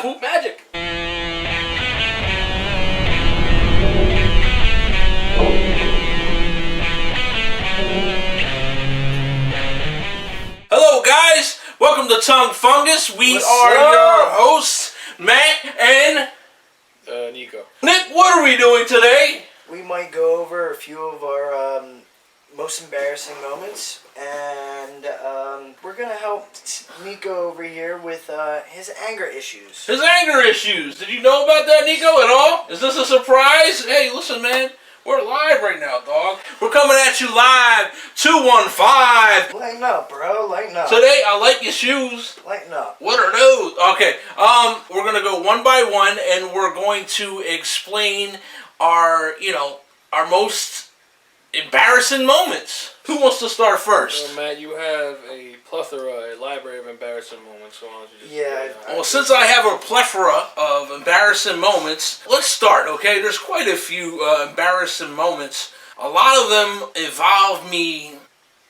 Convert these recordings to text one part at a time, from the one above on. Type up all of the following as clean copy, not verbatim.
poop magic. Hello, guys. Welcome to TongueFungus. We are your hosts, Matt and Nico. Nick. What are we doing today? We might go over a few of our most embarrassing moments, and we're gonna help Nico over here with his anger issues. His anger issues. Did you know about that, Nico, at all? Is this a surprise? Hey, listen, man. We're live right now, dog. We're coming at you live, 215. Lighten up, bro. Lighten up. Today, I like your shoes. Lighten up. What are those? Okay, we're going to go one by one, and we're going to explain our most embarrassing moments. Who wants to start first? So, Matt, you have a plethora, a library of embarrassing moments, so why don't you just... Well, since I have a plethora of embarrassing moments, let's start, okay? There's quite a few embarrassing moments. A lot of them involve me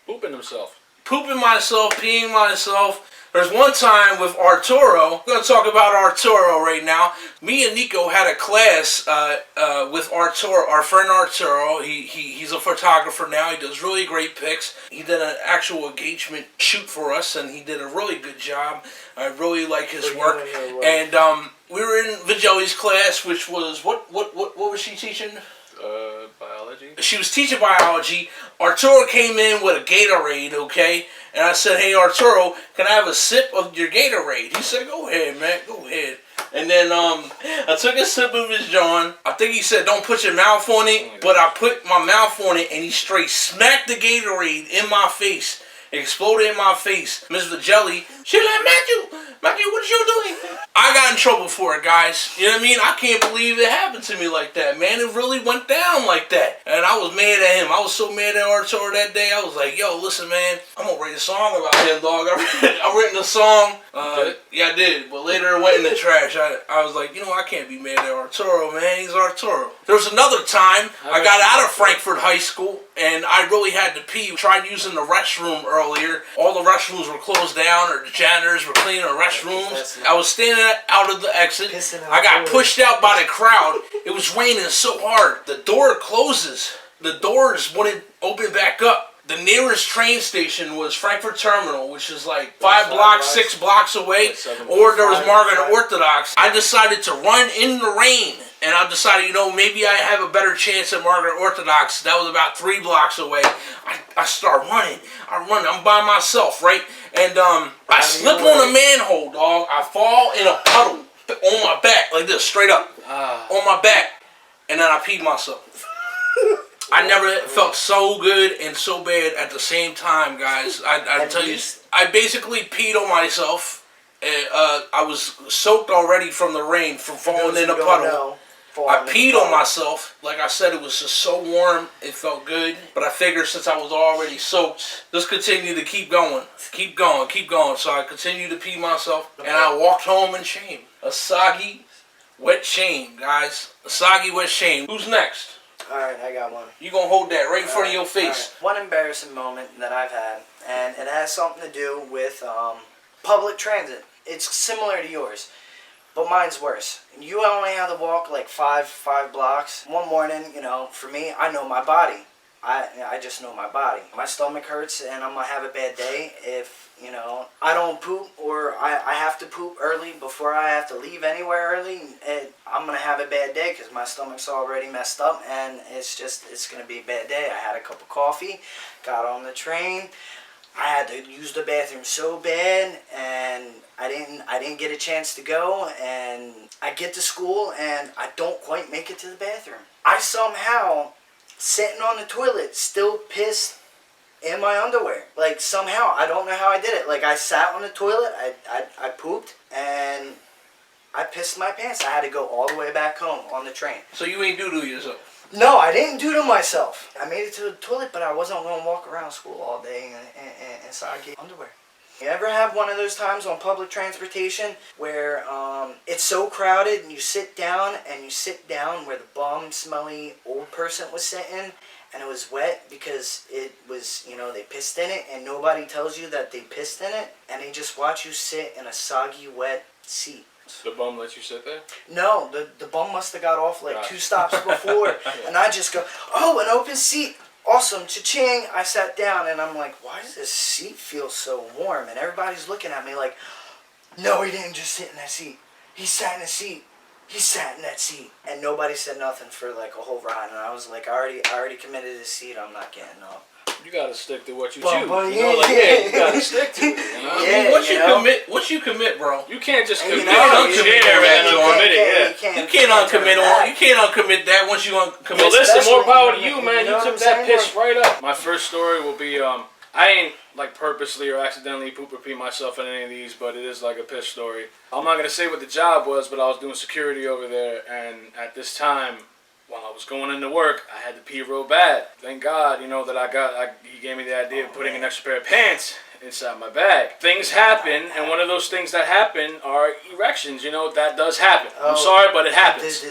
pooping himself. Pooping myself, peeing myself. There's one time with Arturo. We're going to talk about Arturo right now. Me and Nico had a class with Arturo, our friend Arturo. He's a photographer now. He does really great pics. He did an actual engagement shoot for us, and he did a really good job. I really like his work. And we were in Vigeli's class, which was, what was she teaching? Biology. She was teaching biology. Arturo came in with a Gatorade, okay? And I said, hey, Arturo, can I have a sip of your Gatorade? He said, go ahead, man, go ahead. And then I took a sip of his John. I think he said, don't put your mouth on it. But I put my mouth on it, and he straight smacked the Gatorade in my face. It exploded in my face. Miss Vigeli, she like, Matthew, what you doing? I got in trouble for it, guys. You know what I mean? I can't believe it happened to me like that, man. It really went down like that. And I was mad at him. I was so mad at Arturo that day. I was like, yo, listen, man, I'm going to write a song about him, dog. I written a song. Yeah, I did. But later it went in the trash. I was like, I can't be mad at Arturo, man. He's Arturo. There was another time I got out of Frankfurt High School, and I really had to pee. Tried using the restroom earlier. All the restrooms were closed down, or the janitors were cleaning the restrooms. I was standing out of the exit. I got pushed out by the crowd. It was raining so hard. The door closes. The doors wouldn't open back up. The nearest train station was Frankfurt Terminal, which is like 5 blocks, 6 blocks away. Or there was Margaret Orthodox. I decided to run in the rain. And I decided, maybe I have a better chance at Margaret Orthodox. That was about 3 blocks away. I start running. I'm by myself, right? And I slip on a manhole, dog. I fall in a puddle on my back, like this, straight up. On my back. And then I peed myself. I never felt so good and so bad at the same time, guys. I tell you, I basically peed on myself. I was soaked already from the rain, from falling in a puddle. I peed on myself. Like I said, it was just so warm. It felt good. But I figured since I was already soaked, just continue to keep going. Keep going. So I continued to pee myself. And I walked home in shame. A soggy, wet shame, guys. A soggy, wet shame. Who's next? Alright, I got one. You gonna hold that right in front of your face. One embarrassing moment that I've had, and it has something to do with public transit. It's similar to yours, but mine's worse. You only have to walk like five blocks. One morning, for me, I know my body. I just know my body. My stomach hurts, and I'm gonna have a bad day if I don't poop, or I have to poop early before I have to leave anywhere early. I'm gonna have a bad day because my stomach's already messed up, and it's gonna be a bad day. I had a cup of coffee, got on the train. I had to use the bathroom so bad, and I didn't get a chance to go, and I get to school and I don't quite make it to the bathroom. I somehow, sitting on the toilet, still pissed in my underwear. Like, somehow, I don't know how I did it. Like, I sat on the toilet, I pooped, and I pissed my pants. I had to go all the way back home on the train. So you ain't doo-doo yourself? No, I didn't do to myself. I made it to the toilet, but I wasn't going to walk around school all day in soggy underwear. You ever have one of those times on public transportation where it's so crowded and you sit down where the bum, smelly old person was sitting, and it was wet because it was, they pissed in it, and nobody tells you that they pissed in it, and they just watch you sit in a soggy, wet seat. The bum let you sit there? No, the bum must have got off like Gotcha. 2 stops before, and I just go, oh, an open seat. Awesome, cha-ching. I sat down, and I'm like, why does this seat feel so warm? And everybody's looking at me like, no, he didn't just sit in that seat. He sat in the seat. He sat in that seat. And nobody said nothing for like a whole ride. And I was like, I already committed this seat. I'm not getting up. You gotta stick to what you But- choose. but You know, like, yeah. you gotta stick to it. You know? Yeah. Once you commit, bro. You can't just And commit you know, on you chair can't- and you uncommit it. Yeah. You can't uncommit on. You can't uncommit that once you uncommit. Well, listen, Especially- more power to you, you man. know You what took I'm that saying? piss right up. My first story will be, I ain't like purposely or accidentally poop or pee myself in any of these, but it is like a piss story. I'm not gonna say what the job was, but I was doing security over there, and at this time, while I was going into work, I had to pee real bad. Thank God, you know, that he gave me the idea of putting an extra pair of pants inside my bag. Things happen, and one of those things that happen are erections. You know, that does happen. I'm sorry, but it happens.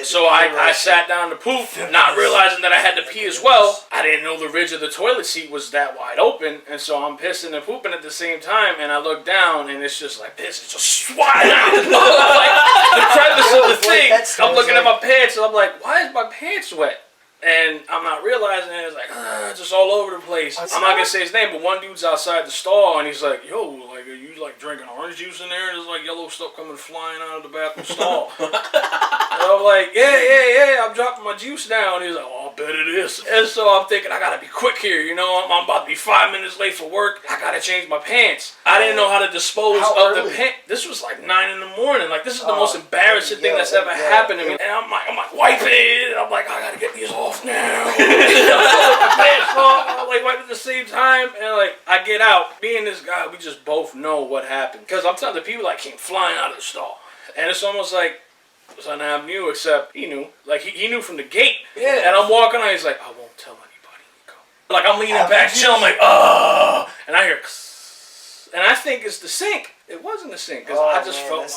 So I sat down to poop, not realizing that I had to pee as well. I didn't know the ridge of the toilet seat was that wide open, and so I'm pissing and pooping at the same time, and I look down, and it's just like piss is just swatting out. Like the crevice of the thing. I'm looking at my pants, and I'm like, why is my pants wet? And I'm not realizing it. It's like, just all over the place. I'm not gonna say his name, but one dude's outside the stall, and he's like, yo, like, are you like drinking orange juice in there? There's like yellow stuff coming flying out of the bathroom stall. And I'm like, yeah, I'm dropping my juice now. And he's like, oh, I bet it is. And so I'm thinking, I gotta be quick here, you know? I'm about to be 5 minutes late for work. I gotta change my pants. I didn't know how to dispose of the pants. This was like 9 in the morning. Like, this is the most embarrassing thing that's ever happened to me. And I'm like wiping it. And I'm like, I gotta get these off now. My pants off. I'm like wiping at the same time. And like, I get out. Me and this guy, we just both know what happened. Because I'm telling the people like came flying out of the stall. And it's almost like, son I knew, except he knew. Like, he knew from the gate. Yeah. And I'm walking on, he's like, I won't tell anybody. Like, I'm leaning back, chilling, like, oh. And I hear, and I think it's the sink. It wasn't the sink, because I just felt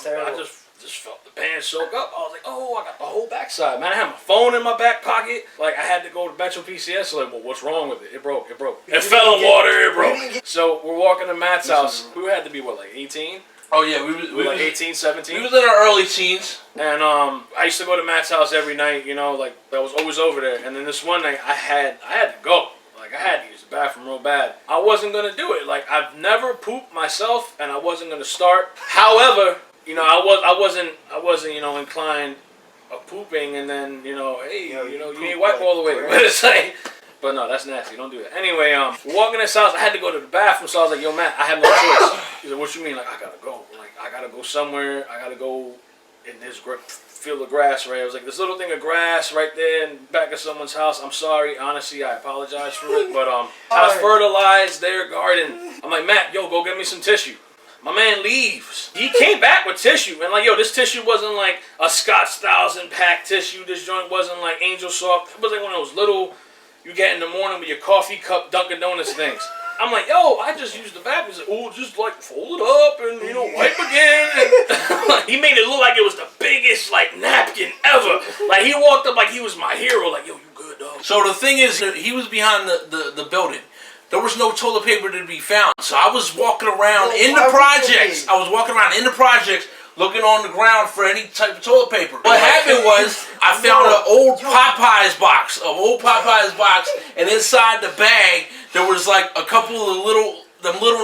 the pants soak up. I was like, oh, I got the whole backside. Man, I had my phone in my back pocket. Like, I had to go to Metro PCS. So like, well, what's wrong with it? It broke. It fell in water. It broke. So we're walking to Matt's house. We had to be, what, like 18? Oh yeah, we were like 18, 17. We was in our early teens. And I used to go to Matt's house every night, you know, like I was always over there. And then this one night I had to go. Like, I had to use the bathroom real bad. I wasn't gonna do it. Like, I've never pooped myself, and I wasn't gonna start. However, you know, I wasn't, you know, inclined of pooping, and then, you know, hey, you know, you ain't wipe all the way. But it's like, but no, that's nasty. Don't do that. Anyway, walking in this house, I had to go to the bathroom, so I was like, yo, Matt, I have no choice. He's like, what you mean? Like, I gotta go. Like, I gotta go somewhere. I gotta go in this field of grass, right? I was like, this little thing of grass right there in the back of someone's house. I'm sorry. Honestly, I apologize for it. But I fertilized their garden. I'm like, Matt, yo, go get me some tissue. My man leaves. He came back with tissue. And like, yo, this tissue wasn't like a Scott's 1000-pack tissue. This joint wasn't like Angel Soft. It was like one of those little, you get in the morning with your coffee cup Dunkin' Donuts things. I'm like, yo, I just used the bathroom. He's like, oh, just like fold it up and, you know, wipe again. And he made it look like it was the biggest, like, napkin ever. Like, he walked up like he was my hero. Like, yo, you good, dog? So the thing is, he was behind the building. There was no toilet paper to be found. So I was walking around in the projects. Looking on the ground for any type of toilet paper. What happened was, I found an old Popeyes box, and inside the bag, there was like a couple of little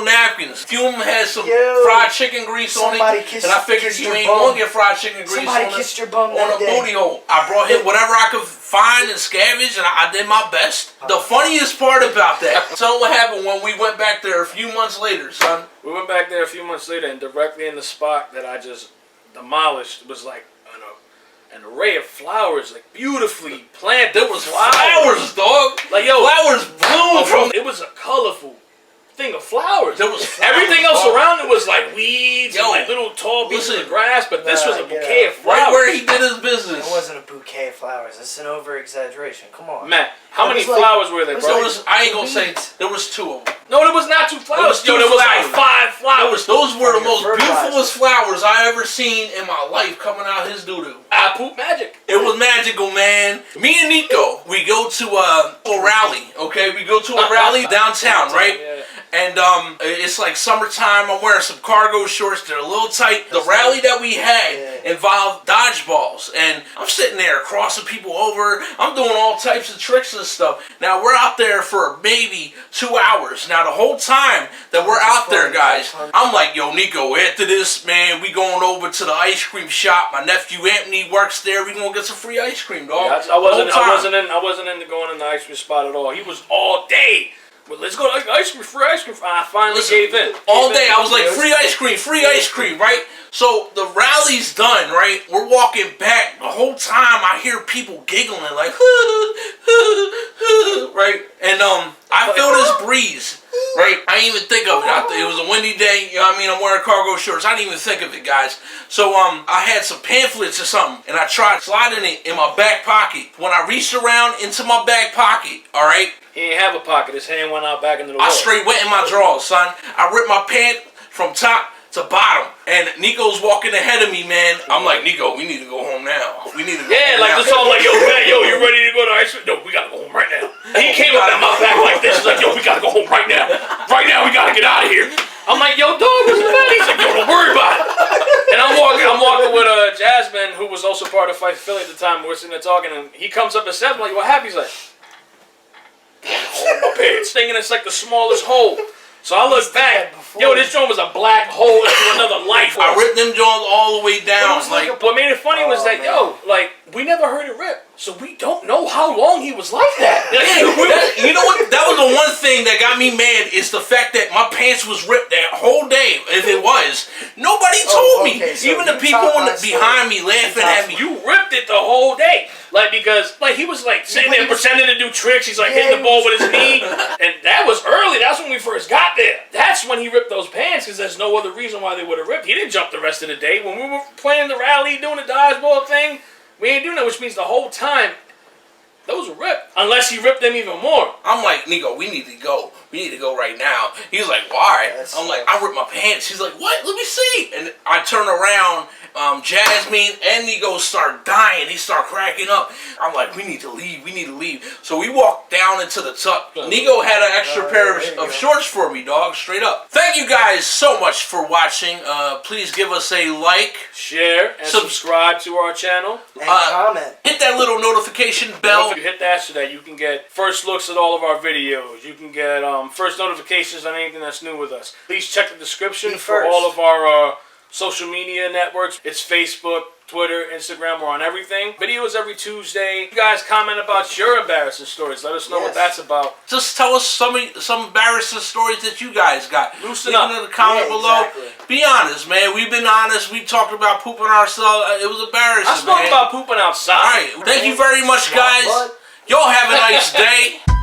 napkins. A few of them had some fried chicken grease on it, and I figured you ain't gonna get fried chicken grease on a booty hole. I brought him whatever I could find and scavenge, and I did my best. The funniest part about that, tell what happened when we went back there a few months later, son. We went back there a few months later, and directly in the spot that I just demolished was like an array of flowers, like beautifully planted. There was flowers, dog. Like, yo, flowers bloomed from. It was a colorful thing of flowers. There was flowers, everything else around it was like weeds and like little tall pieces of grass, but this was a bouquet of flowers. Right where he did his business. It wasn't a bouquet of flowers. It's an over-exaggeration. Come on. Matt, how many flowers were there, bro? I ain't gonna say, there was 2 of them. No, there was not 2 flowers. There was like 5 flowers. Those were the most beautifulest flowers I ever seen in my life coming out his doo-doo. I poop magic. It was magical, man. Me and Nico, we go to a rally, okay? We go to a rally downtown, right? Yeah. and it's like summertime. I'm wearing some cargo shorts. They're a little tight. The rally that we had involved dodgeballs, and I'm sitting there crossing people over. I'm doing all types of tricks and stuff. Now we're out there for maybe 2 hours. Now the whole time that we're out there, guys, I'm like, yo, Nico, after this, man, we going over to the ice cream shop. My nephew Anthony works there. We gonna get some free ice cream, dog. Yeah, I wasn't into going in the ice cream spot at all. He was all day. Well, let's go to ice cream, free ice cream. I finally gave in. All day, I was like, free ice cream, right? So the rally's done, right? We're walking back. The whole time I hear people giggling like, right? And I feel this breeze, right? I didn't even think of it. It was a windy day, you know what I mean? I'm wearing cargo shorts. I didn't even think of it, guys. So I had some pamphlets or something, and I tried sliding it in my back pocket. When I reached around into my back pocket, all right? He didn't have a pocket. His hand went out back into the wall. I straight went in my drawers, son. I ripped my pant from top to bottom. And Nico's walking ahead of me, man. I'm like, Nico, we need to go home now. We need to go home like now. this all like, yo, man, yo, you ready to go to ice cream? No, we gotta go home right now. He came up at my back like this. He's like, yo, we gotta go home right now. Right now, we gotta get out of here. I'm like, yo, dog, what's the matter? He's like, yo, don't worry about it. And I'm walking with Jasmine, who was also part of Fight Philly at the time. We're sitting there talking, and he comes up and says, I'm like, what happened? He's like, my pants, thinking it's like the smallest hole. So I look back, yo, this joint was a black hole into another life. I ripped them joints all the way down. What made it funny was that, yo, like, we never heard it rip. So we don't know how long he was like that. You know what? That was the one thing that got me mad is the fact that my pants was ripped that whole day. If it was, nobody told me. So even the people behind me laughing at me. You ripped it the whole day. Like, because, like, he was, like, sitting there pretending to do tricks. He's, like, hitting the ball with his knee. And that was early. That's when we first got there. That's when he ripped those pants, because there's no other reason why they would have ripped. He didn't jump the rest of the day. When we were playing the rally, doing the dodgeball thing, we ain't doing that, which means the whole time, those were ripped. Unless he ripped them even more. I'm like, Nico, we need to go. We need to go right now. He's like, why? I'm like, I ripped my pants. He's like, what? Let me see. And I turn around. Jasmine and Nico start dying. They start cracking up. I'm like, we need to leave. We need to leave. So we walk down into the tuck. Nico had an extra pair of shorts for me, dog. Straight up. Thank you guys so much for watching. Please give us a like, share, and subscribe to our channel. And comment. Hit that little notification bell. If you hit that so that you can get first looks at all of our videos. You can get first notifications on anything that's new with us. Please check the description for all of our social media networks. It's Facebook, Twitter, Instagram. We're on everything. Videos every Tuesday. You guys comment about your embarrassing stories. Let us know what that's about. Just tell us some embarrassing stories that you guys got. Loosen up. In the comment below. Be honest, man. We've been honest. We talked about pooping ourselves. It was embarrassing, I spoke about pooping outside. All right. Thank you very much, guys. Y'all have a nice day.